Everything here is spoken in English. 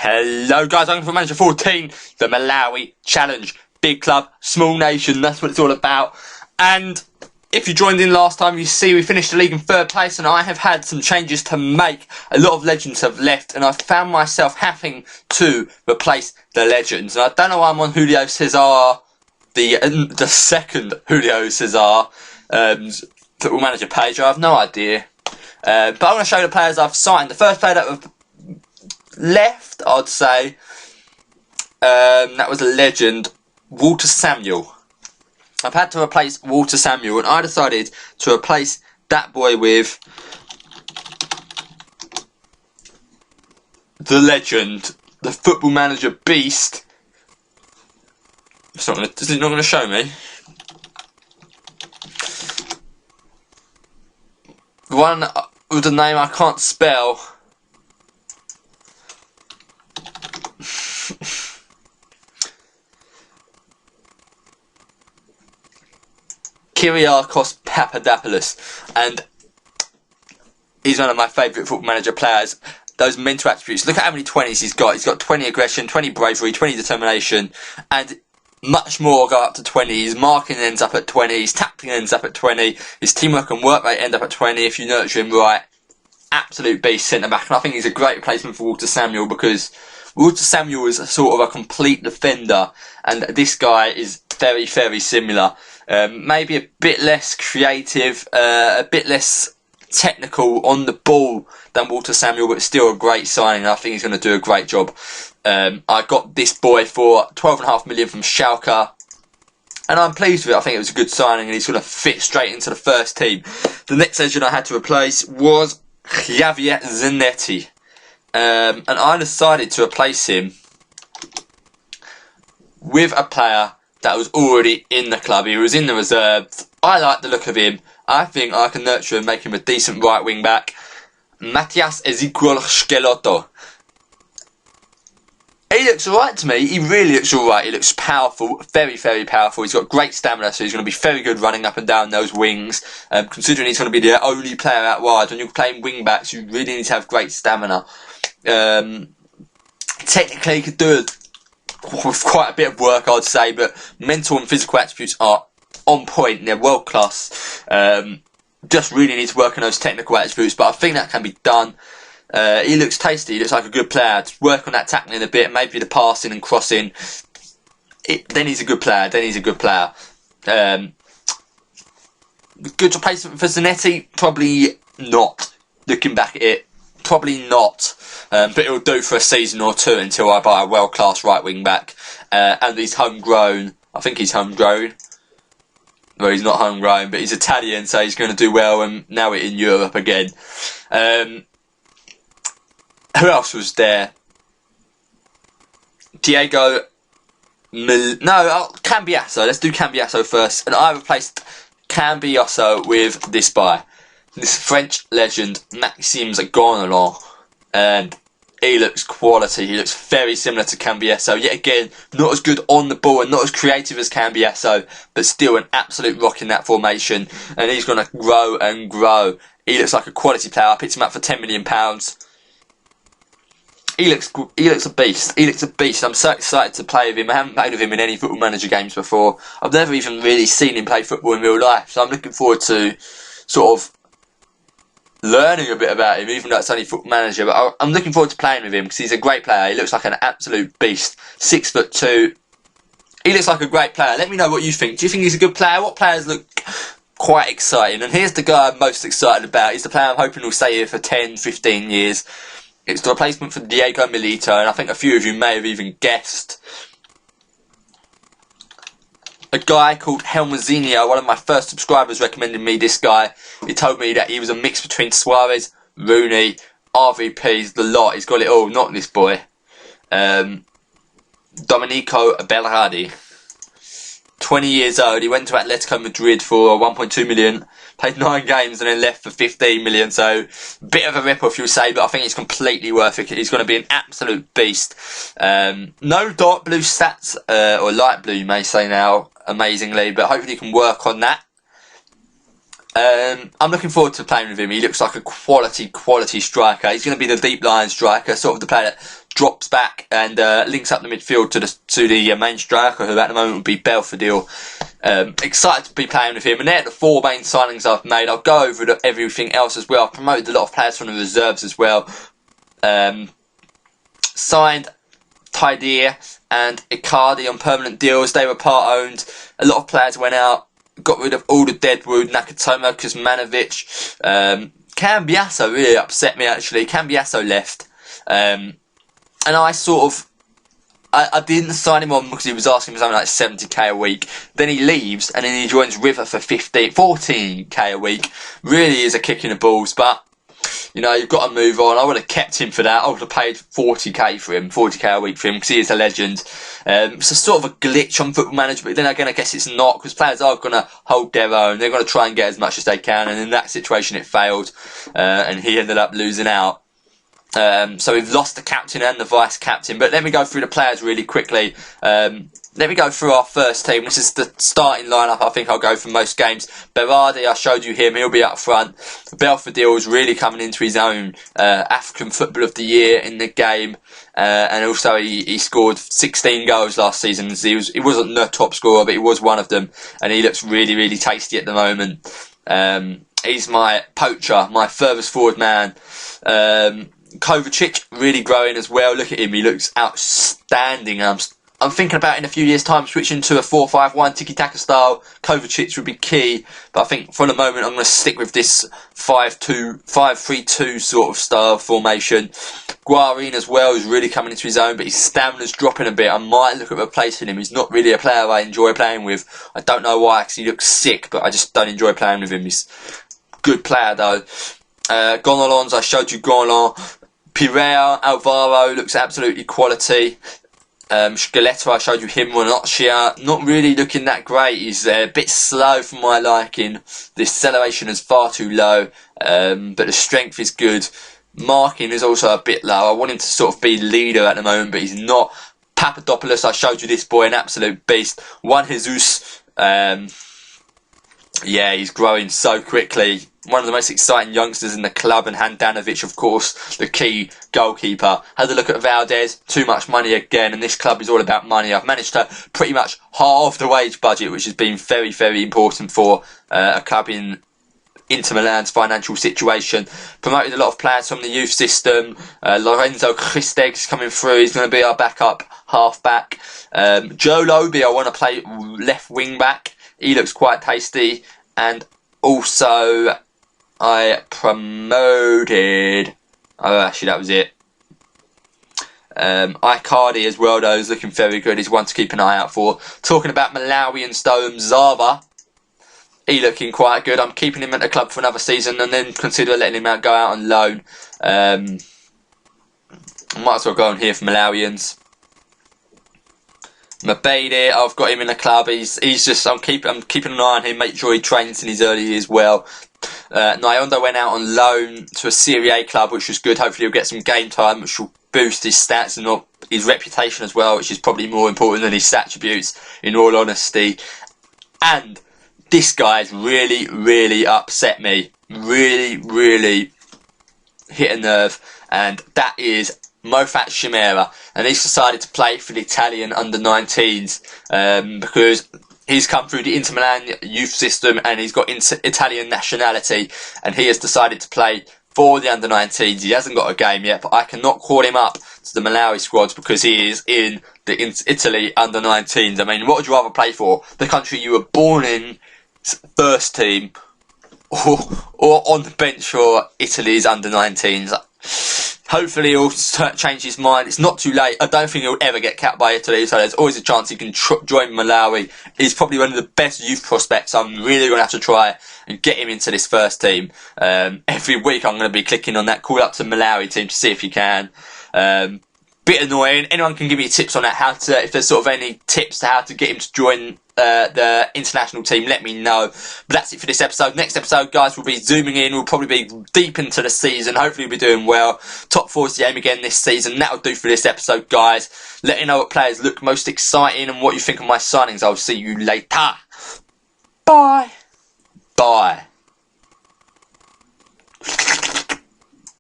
Hello guys, I'm from FM14, the Malawi Challenge. Big club, small nation, that's what it's all about. And if you joined in last time, you see we finished the league in third place, and I have had some changes to make. A lot of legends have left, and I found myself having to replace the legends. And I don't know why I'm on Julio Cesar, the second Julio Cesar Football Manager page. I have no idea. But I'm going to show you the players I've signed. The first player that have left, I'd say, that was a legend, Walter Samuel. I've had to replace Walter Samuel, and I decided to replace that boy with the legend, the Football Manager beast. Is it not going to show me? One with the name I can't spell. Kyriakos Papadopoulos, and he's one of my favourite Football Manager players. Those mental attributes, look at how many 20s he's got. He's got 20 aggression, 20 bravery, 20 determination, and much more go up to 20. His marking ends up at 20, his tackling ends up at 20, his teamwork and work rate end up at 20 if you nurture him right. Absolute beast centre-back, and I think he's a great replacement for Walter Samuel, because Walter Samuel is sort of a complete defender, and this guy is very, very similar. Maybe a bit less creative, a bit less technical on the ball than Walter Samuel, but still a great signing. I think he's going to do a great job. I got this boy for 12.5 million from Schalke, and I'm pleased with it. I think it was a good signing, and he's going to fit straight into the first team. The next legend I had to replace was Javier Zanetti, and I decided to replace him with a player that was already in the club. He was in the reserves. I like the look of him. I think I can nurture and make him a decent right wing back. Matthias Ezequiel Schelotto. He looks alright to me. He really looks alright. He looks powerful, very, very powerful. He's got great stamina, so he's going to be very good running up and down those wings. Considering he's going to be the only player out wide, when you're playing wing backs, you really need to have great stamina. Technically, he could do with quite a bit of work, I'd say, but mental and physical attributes are on point. They're world class. Just really need to work on those technical attributes, but I think that can be done. He looks tasty. He looks like a good player. Just work on that tackling a bit, maybe the passing and crossing. Then he's a good player. Good replacement for Zanetti? Probably not. Looking back at it, probably not. But it'll do for a season or two until I buy a world-class right wing back. And he's homegrown. I think he's homegrown. Well, he's not homegrown, but he's Italian, so he's going to do well, and now we're in Europe again. Who else was there? Cambiasso. Let's do Cambiasso first. And I replaced Cambiasso with this guy. This French legend, Maxime Gonalon. And he looks quality. He looks very similar to Cambiasso. Yet again, not as good on the ball and not as creative as Cambiasso, but still an absolute rock in that formation. And he's going to grow and grow. He looks like a quality player. I picked him up for £10 million. He looks a beast. He looks a beast. I'm so excited to play with him. I haven't played with him in any Football Manager games before. I've never even really seen him play football in real life. So I'm looking forward to sort of learning a bit about him, even though it's only Football Manager. But I'm looking forward to playing with him because he's a great player. He looks like an absolute beast. 6'2". He looks like a great player. Let me know what you think. Do you think he's a good player? What players look quite exciting? And here's the guy I'm most excited about. He's the player I'm hoping will stay here for 10, 15 years. It's the replacement for Diego Milito, and I think a few of you may have even guessed. A guy called Helmazinho, one of my first subscribers, recommended me this guy. He told me that he was a mix between Suarez, Rooney, RVPs, the lot. He's got it all, not this boy. Domenico Berardi. 20 years old. He went to Atletico Madrid for 1.2 million. Played 9 games and then left for 15 million. So, bit of a rip-off, you'll say, but I think it's completely worth it. He's going to be an absolute beast. No dark blue stats, or light blue, you may say now, amazingly, but hopefully he can work on that. I'm looking forward to playing with him. He looks like a quality striker. He's going to be the deep line striker, sort of the player that drops back and links up the midfield to the main striker, who at the moment would be Belfodil. Excited to be playing with him, and they're the 4 main signings I've made. I'll go over everything else as well. I've promoted a lot of players from the reserves as well. Signed Tydeer and Icardi on permanent deals. They were part owned. A lot of players went out. Got rid of all the deadwood. Nakatomo, Kuzmanovic, Cambiasso really upset me actually. Cambiasso left, and I didn't sign him on because he was asking for something like 70k a week. Then he leaves and then he joins River for 14k a week. Really is a kick in the balls, but you know, you've got to move on. I would have kept him for that. I would have paid 40k a week for him because he is a legend. It's a sort of a glitch on Football Manager, but then again I guess it's not, because players are going to hold their own. They're going to try and get as much as they can, and in that situation it failed, and he ended up losing out. So we've lost the captain and the vice captain. But let me go through the players really quickly. Let me go through our first team. This is the starting lineup. I think I'll go for most games. Berardi, I showed you him. He'll be up front. Belfodil is really coming into his own. African Football of the Year in the game. And also he scored 16 goals last season. He wasn't the top scorer, but he was one of them. And he looks really, really tasty at the moment. He's my poacher, my furthest forward man. Kovacic really growing as well. Look at him, he looks outstanding. I'm thinking about in a few years' time switching to a 4-5-1 tiki-taka style. Kovacic would be key, but I think for the moment I'm going to stick with this 5-3-2 sort of style formation. Guarin as well is really coming into his own, but his stamina's dropping a bit. I might look at replacing him. He's not really a player I enjoy playing with. I don't know why, because he looks sick, but I just don't enjoy playing with him. He's a good player though. Gonalons, I showed you Gonalon. Pirea, Alvaro looks absolutely quality. Skeletto, I showed you him. Monocchia, not really looking that great. He's a bit slow for my liking. The acceleration is far too low, but the strength is good. Marking is also a bit low. I want him to sort of be leader at the moment, but he's not. Papadopoulos, I showed you this boy, an absolute beast. Juan Jesus, yeah, he's growing so quickly. One of the most exciting youngsters in the club, and Handanovic, of course, the key goalkeeper. Had a look at Valdez, too much money again, and this club is all about money. I've managed to pretty much halve the wage budget, which has been very, very important for a club in Inter Milan's financial situation. Promoted a lot of players from the youth system. Lorenzo Christeg is coming through. He's going to be our backup half-back. Joe Lobby, I want to play left wing-back. He looks quite tasty. And also, I promoted... Oh, actually, that was it. Icardi as well, though, is looking very good. He's one to keep an eye out for. Talking about Malawian Stone Zava, he looking quite good. I'm keeping him at the club for another season and then consider letting him go out on loan. Might as well go on here for Malawians. Mabede, I've got him in the club. He's just I'm keeping an eye on him, make sure he trains in his early years well. Nyondo went out on loan to a Serie A club, which was good. Hopefully he'll get some game time, which will boost his stats and his reputation as well, which is probably more important than his stat attributes, in all honesty. And this guy's really, really upset me. Really, really hit a nerve. And that is Mofat Chimera, and he's decided to play for the Italian under-19s because he's come through the Inter Milan youth system and he's got Italian nationality, and he has decided to play for the under-19s. He hasn't got a game yet, but I cannot call him up to the Malawi squads because he is in the Italy under-19s. I mean, what would you rather play for? The country you were born in, first team, or on the bench for Italy's under-19s? Hopefully he'll change his mind. It's not too late. I don't think he'll ever get capped by Italy, so there's always a chance he can join Malawi. He's probably one of the best youth prospects. I'm really going to have to try and get him into this first team. Every week I'm going to be clicking on that call up to Malawi team to see if he can. Bit annoying. Anyone can give me tips on that, if there's sort of any tips to how to get him to join the international team, let me know. But that's it for this episode. Next episode, guys, we'll be zooming in. We'll probably be deep into the season. Hopefully we'll be doing well. Top 4 is the aim again this season. That'll do for this episode, guys. Let me know what players look most exciting and what you think of my signings. I'll see you later. Bye. Bye.